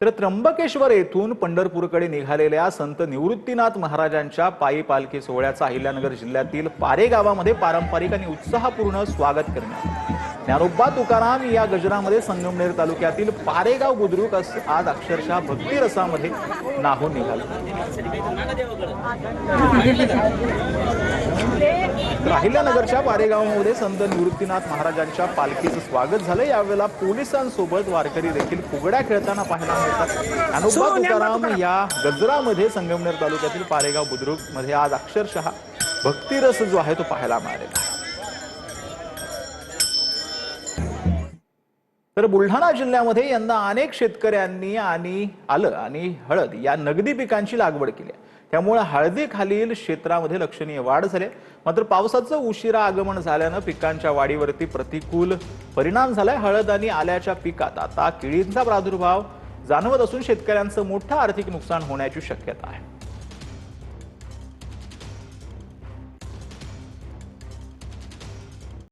तर त्र्यंबकेश्वर येथून पंढरपूरकडे निघालेल्या संत निवृत्तीनाथ महाराजांच्या पायी पालखी सोहळ्याचा अहिल्यानगर जिल्ह्यातील पारे गावामध्ये पारंपरिक आणि उत्साहपूर्ण स्वागत करण्यात आले। ज्ञानोबा तुकाराम या गजरामध्ये संगमनेर तालुक्यातील पारेगाव बुद्रुक आज अक्षरशः भक्ती रसामध्ये नाहून निघाले। अहिल्यानगरच्या पारेगावमध्ये संत निवृत्तीनाथ महाराजांच्या पालखीचं स्वागत झालं। यावेळेला पोलिसांसोबत वारकरी देखील फुगड्या खेळताना पाहायला मिळतात। ज्ञानोबा तुकाराम या गजरामध्ये संगमनेर तालुक्यातील पारेगाव बुद्रुक मध्ये आज अक्षरशः भक्तिरस जो आहे तो पाहायला मिळालेला आहे। तर बुलढाणा जिल्ह्यामध्ये यंदा अनेक शेतकऱ्यांनी आलं आणि हळद या नगदी पिकांची लागवड केली। त्यामुळे हळदी खालील क्षेत्रामध्ये लक्षणीय वाढ झाली। मात्र पावसाचं उशिरा आगमन झाल्यानं पिकांच्या वाढीवरती प्रतिकूल परिणाम झालाय। हळद आणि आल्याच्या पिकात आता किडींचा प्रादुर्भाव जाणवत असून शेतकऱ्यांचं मोठं आर्थिक नुकसान होण्याची शक्यता आहे।